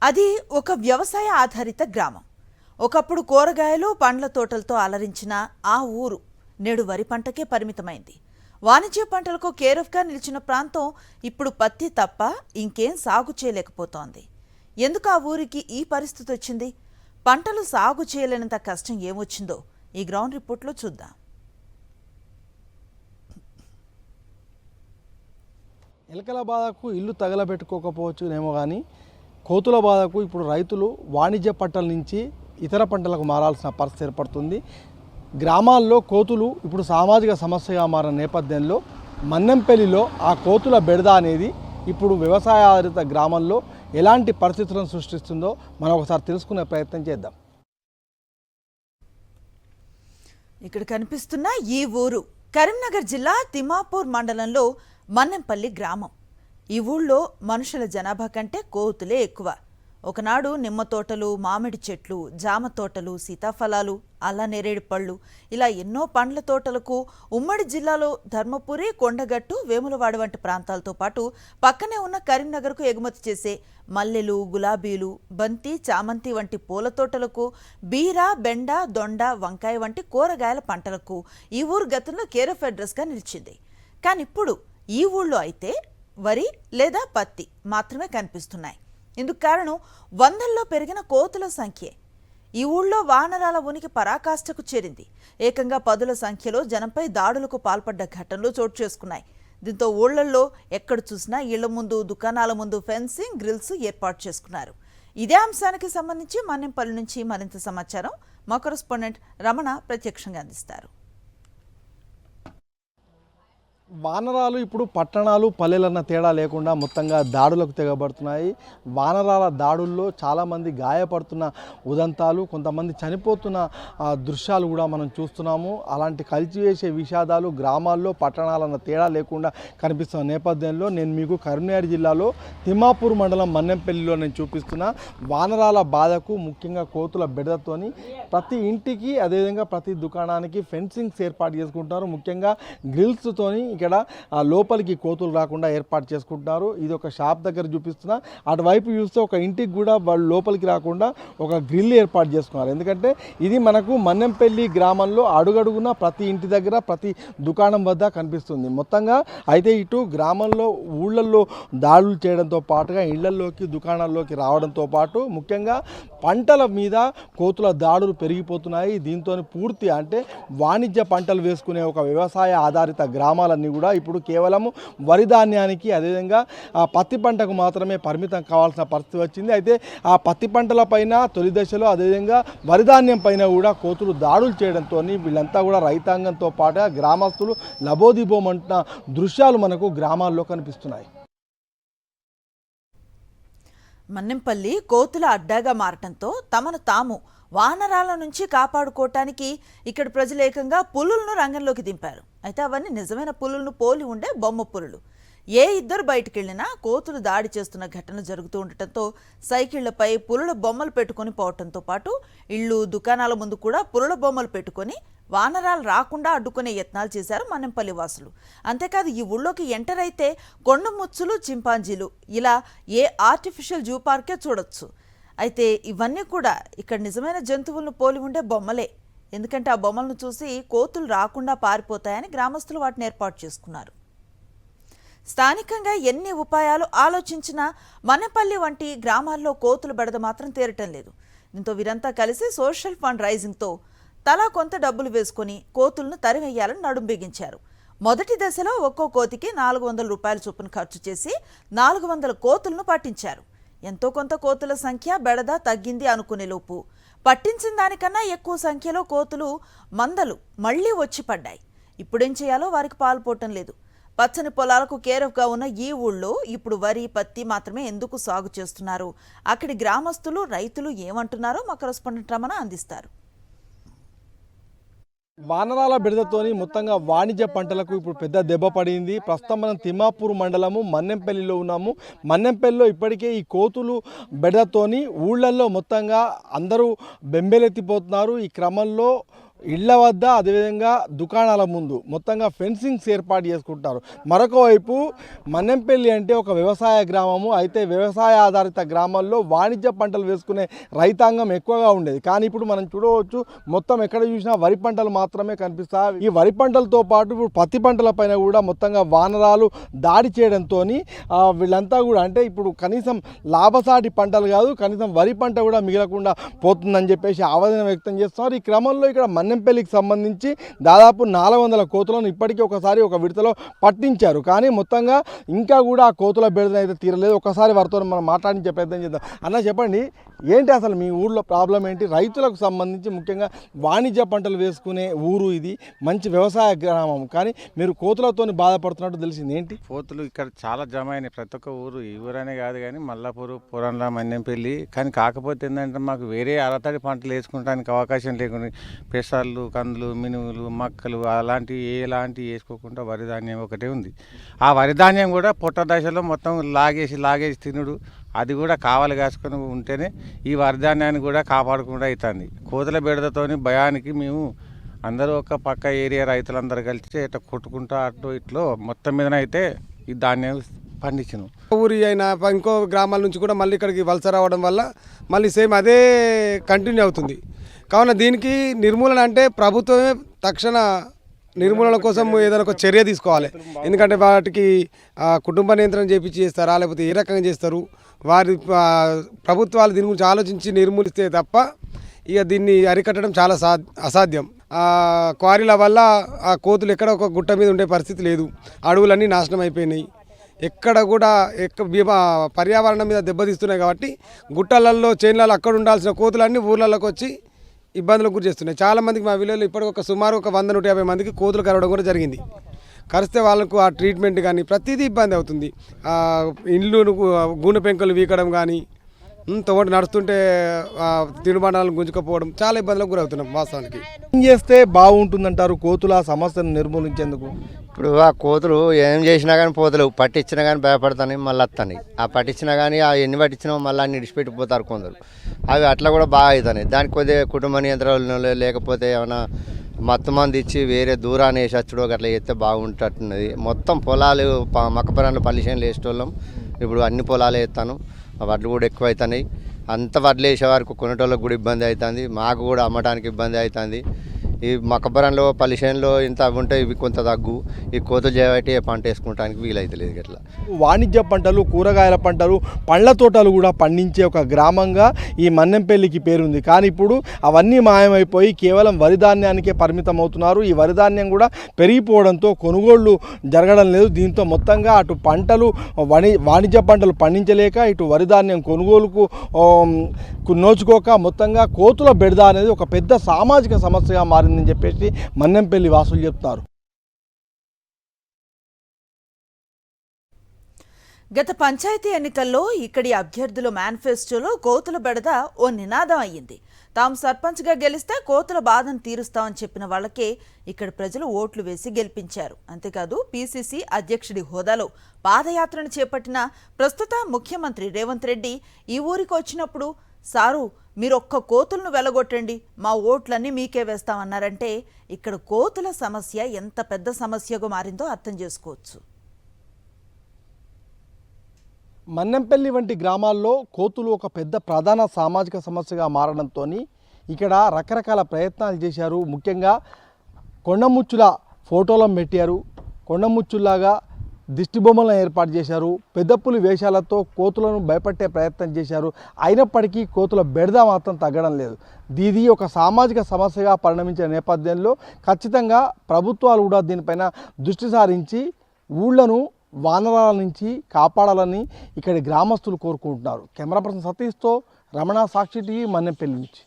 అది ఒక వ్యవసాయ ఆధారిత గ్రామం. ఒకప్పుడు కూరగాయలు పండ్ల తోటలతో అలరించిన ఆ ఊరు నేడు వరి పంటకే పరిమితమైంది. వాణిజ్య పంటలకు కేరఫ్గా నిలిచిన ప్రాంతం ఇప్పుడు పత్తి తప్ప ఇంకేం సాగు చేయలేకపోతోంది. ఎందుకు ఆ ఊరికి ఈ పరిస్థితి వచ్చింది? పంటలు సాగు చేయలేనంత కష్టం ఏమొచ్చిందో ఈ గ్రౌండ్ రిపోర్ట్లో చూద్దాం. ఎలకల బాధకు ఇల్లు తగలబెట్టుకోకపోవచ్చునేమో కానీ కోతుల బాధకు ఇప్పుడు రైతులు వాణిజ్య పంటల నుంచి ఇతర పంటలకు మారాల్సిన పరిస్థితి ఏర్పడుతుంది. గ్రామాల్లో కోతులు ఇప్పుడు సామాజిక సమస్యగా మారిన నేపథ్యంలో మన్నెంపల్లిలో ఆ కోతుల బెడద అనేది ఇప్పుడు వ్యవసాయ ఆధారిత గ్రామంలో ఎలాంటి పరిస్థితులను సృష్టిస్తుందో మనం ఒకసారి తెలుసుకునే ప్రయత్నం చేద్దాం. ఇక్కడ కనిపిస్తున్న ఈ ఊరు కరీంనగర్ జిల్లా తిమ్మాపూర్ మండలంలో మన్నెంపల్లి గ్రామం. ఈ ఊళ్ళో మనుషుల జనాభా కంటే కోతులే ఎక్కువ. ఒకనాడు నిమ్మ తోటలు, మామిడి చెట్లు, జామ తోటలు, సీతాఫలాలు, అల్ల నేరేడు పళ్ళు ఇలా ఎన్నో పండ్ల తోటలకు ఉమ్మడి జిల్లాలో ధర్మపురి, కొండగట్టు, వేములవాడ వంటి ప్రాంతాలతో పాటు పక్కనే ఉన్న కరీంనగర్కు ఎగుమతి చేసే మల్లెలు, గులాబీలు, బంతి, చామంతి వంటి పూల తోటలకు, బీర, బెండ, దొండ, వంకాయ వంటి కూరగాయల పంటలకు ఈ ఊరు గతంలో కేర్ ఆఫ్ అడ్రస్గా నిలిచింది. కానీ ఇప్పుడు ఈ ఊళ్ళో అయితే వరి లేదా పత్తి మాత్రమే కనిపిస్తున్నాయి. ఇందుకు కారణం వందల్లో పెరిగిన కోతుల సంఖ్యే. ఈ ఊళ్ళో వానరాల ఉనికి పరాకాష్ఠకు చేరింది. ఏకంగా 10ల సంఖ్యలో జనంపై దాడులకు పాల్పడ్డ ఘటనలు చోటు చేసుకున్నాయి. దీంతో ఊళ్లల్లో ఎక్కడ చూసినా ఇళ్ల ముందు, దుకాణాల ముందు ఫెన్సింగ్, గ్రిల్స్ ఏర్పాటు చేసుకున్నారు. ఇదే అంశానికి సంబంధించి మన్నెంపల్లి నుంచి మరింత సమాచారం మా కరెస్పాండెంట్ రమణ ప్రత్యక్షంగా అందిస్తారు. వానరాలు ఇప్పుడు పట్టణాలు పల్లెలన్న తేడా లేకుండా మొత్తంగా దాడులకు తెగబడుతున్నాయి. వానరాల దాడుల్లో చాలామంది గాయపడుతున్న ఉదంతాలు, కొంతమంది చనిపోతున్న దృశ్యాలు కూడా మనం చూస్తున్నాము. అలాంటి కలిచివేసే విషాదాలు గ్రామాల్లో పట్టణాలన్న తేడా లేకుండా కనిపిస్తున్న నేపథ్యంలో నేను మీకు కరీంనగర్ జిల్లాలో తిమ్మాపూర్ మండలం మన్నెంపల్లిలో నేను చూపిస్తున్న వానరాల బాధకు, ముఖ్యంగా కోతుల బెడదతోని ప్రతి ఇంటికి అదేవిధంగా ప్రతి దుకాణానికి ఫెన్సింగ్స్ ఏర్పాటు చేసుకుంటున్నారు. ముఖ్యంగా గ్రిల్స్తోని ఇక్కడ లోపలికి కోతులు రాకుండా ఏర్పాటు చేసుకుంటున్నారు. ఇది ఒక షాప్ దగ్గర చూపిస్తున్నా, అటువైపు చూస్తే ఒక ఇంటికి కూడా వాళ్ళు లోపలికి రాకుండా ఒక గ్రిల్ ఏర్పాటు చేసుకున్నారు. ఎందుకంటే ఇది మనకు మన్నెంపల్లి గ్రామంలో అడుగడుగున ప్రతి ఇంటి దగ్గర ప్రతి దుకాణం వద్ద కనిపిస్తుంది. మొత్తంగా అయితే ఇటు గ్రామంలో ఊళ్ళల్లో దాడులు చేయడంతో పాటుగా ఇళ్లలోకి, దుకాణాల్లోకి రావడంతో పాటు ముఖ్యంగా పంటల మీద కోతుల దాడులు పెరిగిపోతున్నాయి. దీంతో పూర్తి అంటే వాణిజ్య పంటలు వేసుకునే ఒక వ్యవసాయ ఆధారిత గ్రామాలన్నీ కూడా ఇప్పుడు కేవలం వరి ధాన్యానికి అదేవిధంగా పత్తి పంటకు మాత్రమే పరిమితం కావాల్సిన పరిస్థితి వచ్చింది. అయితే ఆ పత్తి పంటల పైన తొలి దశలో అదేవిధంగా వరి ధాన్యం పైన కూడా కోతులు దాడులు చేయడంతో వీళ్ళంతా కూడా రైతాంగంతో పాటుగా గ్రామస్తులు లబోదిబోమంటున్న దృశ్యాలు మనకు గ్రామాల్లో కనిపిస్తున్నాయి. మన్నెంపల్లి కోతుల అడ్డాగా మారటంతో తమను తాము వానరాల నుంచి కాపాడుకోవటానికి ఇక్కడ ప్రజలు ఏకంగా పులులను రంగంలోకి దింపారు. అయితే అవన్నీ నిజమైన పులులను పోలి ఉండే బొమ్మ పులులు. ఏ ఇద్దరు బయటికి వెళ్ళినా కోతులు దాడి చేస్తున్న ఘటన జరుగుతూ ఉండటంతో సైకిళ్లపై పులుల బొమ్మలు పెట్టుకుని పోవటంతో పాటు ఇళ్ళు, దుకాణాల ముందు కూడా పులుల బొమ్మలు పెట్టుకుని వానరాలు రాకుండా అడ్డుకునే యత్నాలు చేశారు మన్నెంపల్లి వాసులు. అంతేకాదు ఈ ఊళ్ళోకి ఎంటర్ అయితే కొండముచ్చులు, చింపాంజీలు ఇలా ఏ ఆర్టిఫిషియల్ జూ పార్కే చూడొచ్చు. అయితే ఇవన్నీ కూడా ఇక్కడ నిజమైన జంతువులను పోలి ఉండే బొమ్మలే. ఎందుకంటే ఆ బొమ్మలను చూసి కోతులు రాకుండా పారిపోతాయని గ్రామస్తులు వాటిని ఏర్పాటు చేసుకున్నారు. స్థానికంగా ఎన్ని ఉపాయాలు ఆలోచించినా మన్నెంపల్లి వంటి గ్రామాల్లో కోతుల బెడద మాత్రం తీరటం లేదు. దీంతో వీరంతా కలిసి సోషల్ ఫండ్ రైజింగ్తో తలా కొంత డబ్బులు వేసుకుని కోతులను తరివేయాలని నడుం బిగించారు. మొదటి దశలో ఒక్కో కోతికి 400 రూపాయల చొప్పున ఖర్చు చేసి 400 కోతులను పట్టించారు. ఎంతో కొంత కోతుల సంఖ్య బెడద తగ్గింది అనుకునే లోపు పట్టించిన దానికన్నా ఎక్కువ సంఖ్యలో కోతులు మందలు మళ్లీ వచ్చి పడ్డాయి. ఇప్పుడేం చేయాలో వారికి పాల్పోవటం లేదు. పచ్చని పొలాలకు కేరఫ్గా ఉన్న ఈ ఊళ్ళో ఇప్పుడు వరి, పత్తి మాత్రమే ఎందుకు సాగు చేస్తున్నారు? అక్కడి గ్రామస్తులు, రైతులు ఏమంటున్నారో మా కరెస్పాండెంట్ రమణ అందిస్తారు. వానరాల బెడదతోని మొత్తంగా వాణిజ్య పంటలకు ఇప్పుడు పెద్ద దెబ్బ పడింది. ప్రస్తుతం మనం తిమ్మాపూర్ మండలము మన్నెంపల్లిలో ఉన్నాము. మన్నెంపల్లిలో ఇప్పటికే ఈ కోతులు బెడదతోని ఊళ్ళల్లో మొత్తంగా అందరూ బెంబేలెత్తిపోతున్నారు. ఈ క్రమంలో ఇళ్ల వద్ద అదేవిధంగా దుకాణాల ముందు మొత్తంగా ఫెన్సింగ్స్ ఏర్పాటు చేసుకుంటారు. మరొక వైపు మన్నెంపల్లి అంటే ఒక వ్యవసాయ గ్రామము. అయితే వ్యవసాయ ఆధారిత గ్రామాల్లో వాణిజ్య పంటలు వేసుకునే రైతాంగం ఎక్కువగా ఉండేది. కానీ ఇప్పుడు మనం చూడవచ్చు మొత్తం ఎక్కడ చూసినా వరి పంటలు మాత్రమే కనిపిస్తాయి. ఈ వరి పంటలతో పాటు ఇప్పుడు పత్తి పంటల పైన కూడా మొత్తంగా వానరాలు దాడి చేయడంతో వీళ్ళంతా కూడా అంటే ఇప్పుడు కనీసం లాభసాటి పంటలు కాదు, కనీసం వరి పంట కూడా మిగలకుండా పోతుందని చెప్పేసి ఆవేదన వ్యక్తం చేస్తున్నారు. ఈ క్రమంలో ఇక్కడ మన్నెంపల్లికి సంబంధించి దాదాపు 400 కోతులను ఇప్పటికీ ఒకసారి ఒక విడతలో పట్టించారు. కానీ మొత్తంగా ఇంకా కూడా ఆ కోతుల బెడద అయితే తీరలేదు. ఒకసారి వారితో మనం మాట్లాడించే ప్రయత్నం చేద్దాం. అన్న చెప్పండి, ఏంటి అసలు మీ ఊళ్ళో ప్రాబ్లం ఏంటి? రైతులకు సంబంధించి ముఖ్యంగా వాణిజ్య పంటలు వేసుకునే ఊరు ఇది, మంచి వ్యవసాయ గ్రామం, కానీ మీరు కోతులతో బాధపడుతున్నట్టు తెలిసింది. ఏంటి? కోతులు ఇక్కడ చాలా జమ అయినాయి. ప్రతి ఒక్క ఊరు, ఈ ఊరనే కాదు కానీ మల్లాపూరు, పురంల, మన్నెంపల్లి. కానీ కాకపోతే ఏంటంటే మాకు వేరే అరతడి పంటలు వేసుకోవడానికి అవకాశం లేకుండా పెసర్లు, కందులు, మినుములు, మక్కలు అలాంటివి ఎలాంటివి వేసుకోకుండా వరి ధాన్యం ఒకటే ఉంది. ఆ వరి ధాన్యం కూడా పొట్ట దశలో మొత్తం లాగేసి తినుడు, అది కూడా కావాలి కాసుకొని ఉంటేనే ఈ వరి ధాన్యాన్ని కూడా కాపాడకుండా అవుతుంది. కోతుల బెడదతోని భయానికి మేము అందరూ ఒక పక్క ఏరియా రైతులందరూ కలిసి ఇట్లా కొట్టుకుంటా అటు ఇట్లో మొత్తం మీదనైతే ఈ ధాన్యం పండించినాం. ఊరి అయినా ఇంకో గ్రామాల నుంచి కూడా మళ్ళీ ఇక్కడికి వలస రావడం వల్ల మళ్ళీ సేమ్ అదే కంటిన్యూ అవుతుంది. కావున దీనికి నిర్మూలన అంటే ప్రభుత్వమే తక్షణ నిర్మూలన కోసం ఏదైనా ఒక చర్య తీసుకోవాలి. ఎందుకంటే వాటికి కుటుంబ నియంత్రణ చేపించి చేస్తారా, లేకపోతే ఏ రకంగా చేస్తారు, వారి ప్రభుత్వాలు దీని గురించి ఆలోచించి నిర్మూలిస్తే తప్ప ఇక దీన్ని అరికట్టడం చాలా అసాధ్యం. క్వారీల వల్ల ఆ కోతులు ఎక్కడ ఒక గుట్ట మీద ఉండే పరిస్థితి లేదు. అడవులన్నీ నాశనం అయిపోయినాయి. ఎక్కడ కూడా పర్యావరణం మీద దెబ్బతీస్తున్నాయి. కాబట్టి గుట్టలలో, చేన్లలో అక్కడ ఉండాల్సిన కోతులన్నీ ఊర్లలోకి వచ్చి ఇబ్బందులకు గురి చేస్తున్నాయి. చాలామందికి మా విలేజ్లో ఇప్పటికి సుమారు 100-150 మందికి కోతులు కరవడం కూడా జరిగింది. కరిస్తే వాళ్ళకు ఆ ట్రీట్మెంట్ కానీ ప్రతిదీ ఇబ్బంది అవుతుంది. ఇండ్లు గూనె పెంకులు వీకడం కానీ, తోట నడుస్తుంటే తినుబండాలను గుంజుకపోవడం, చాలా ఇబ్బందులకు గురవుతున్నాం. వాస్తవానికి ఏం చేస్తే బాగుంటుందంటారు కోతుల సమస్యను నిర్మూలించేందుకు? ఇప్పుడు ఆ కోతులు ఏం చేసినా కానీ పోతలేవు. పట్టించినా కానీ భయపడతాయి, మళ్ళీ వస్తాయి. ఆ పట్టించినా కానీ ఆ ఎన్ని పట్టించినా మళ్ళీ అన్ని ఇడిచిపెట్టిపోతారు కొందరు. అవి అట్లా కూడా బాగా అవుతున్నాయి. దానికి కొద్దిగా కుటుంబ నియంత్రణ లేకపోతే ఏమైనా మత్తు మంది ఇచ్చి వేరే దూరాన్ని వేసి వచ్చుడో అట్లా చేస్తే బాగుంటున్నది. మొత్తం పొలాలు మక్కపరాలు పల్లిసేనులు వేసేటోళ్ళం, ఇప్పుడు అన్ని పొలాలు వేస్తాను. వడ్లు కూడా ఎక్కువ అవుతున్నాయి. అంత వడ్లు వేసే వరకు కొనేటోళ్ళకి కూడా ఇబ్బంది అవుతుంది, మాకు కూడా అమ్మడానికి ఇబ్బంది అవుతుంది. ఈ మక్కబరంలో పల్లిసేనులో ఇంత అవి ఉంటాయి, ఇవి కొంత తగ్గు. ఈ కోతులు చేయబట్టి పంట వేసుకోవడానికి వీలైతలేదు. ఇట్లా వాణిజ్య పంటలు, కూరగాయల పంటలు, పండ్ల తోటలు కూడా పండించే ఒక గ్రామంగా ఈ మన్నెంపల్లికి పేరుంది. కానీ ఇప్పుడు అవన్నీ మాయమైపోయి కేవలం వరి ధాన్యానికే పరిమితం అవుతున్నారు. ఈ వరి ధాన్యం కూడా పెరిగిపోవడంతో కొనుగోళ్లు జరగడం లేదు. దీంతో మొత్తంగా అటు పంటలు వాణిజ్య పంటలు పండించలేక, ఇటు వరి ధాన్యం కొనుగోలుకు నోచుకోక మొత్తంగా కోతుల బెడద అనేది ఒక పెద్ద సామాజిక సమస్యగా మారిందని చెప్పేసి మన్నెంపల్లి వాసులు చెప్తారు. గత పంచాయతీ ఎన్నికల్లో ఇక్కడి అభ్యర్థుల మేనిఫెస్టోలో కోతుల బెడద ఓ నినాదం అయ్యింది. తాము సర్పంచ్గా గెలిస్తే కోతుల బాధను తీరుస్తామని చెప్పిన వాళ్ళకే ఇక్కడ ప్రజలు ఓట్లు వేసి గెలిపించారు. అంతేకాదు పీసీసీ అధ్యక్షుడి హోదాలో పాదయాత్రను చేపట్టిన ప్రస్తుత ముఖ్యమంత్రి రేవంత్ రెడ్డి ఈ ఊరికి వచ్చినప్పుడు, సారు మీరొక్క కోతులను వెలగొట్టండి, మా ఓట్లన్నీ మీకే వేస్తామన్నారంటే ఇక్కడ కోతుల సమస్య ఎంత పెద్ద సమస్యగా మారిందో అర్థం చేసుకోవచ్చు. మన్నెంపల్లి వంటి గ్రామాల్లో కోతులు ఒక పెద్ద ప్రధాన సామాజిక సమస్యగా మారడంతో ఇక్కడ రకరకాల ప్రయత్నాలు చేశారు. ముఖ్యంగా కొండముచ్చుల ఫోటోలను పెట్టారు, కొండముచ్చుల్లాగా దిష్టి బొమ్మలను ఏర్పాటు చేశారు, పెద్దపులి వేషాలతో కోతులను భయపెట్టే ప్రయత్నం చేశారు. అయినప్పటికీ కోతుల బెడద మాత్రం తగ్గడం లేదు. ఇది ఒక సామాజిక సమస్యగా పరిణమించిన నేపథ్యంలో ఖచ్చితంగా ప్రభుత్వాలు కూడా దీనిపైన దృష్టి సారించి ఊళ్లను వానరాల నుంచి కాపాడాలని ఇక్కడి గ్రామస్తులు కోరుకుంటున్నారు. కెమెరా పర్సన్ సతీష్తో రమణ, సాక్షి టీవీ, మన్నెంపల్లి నుంచి.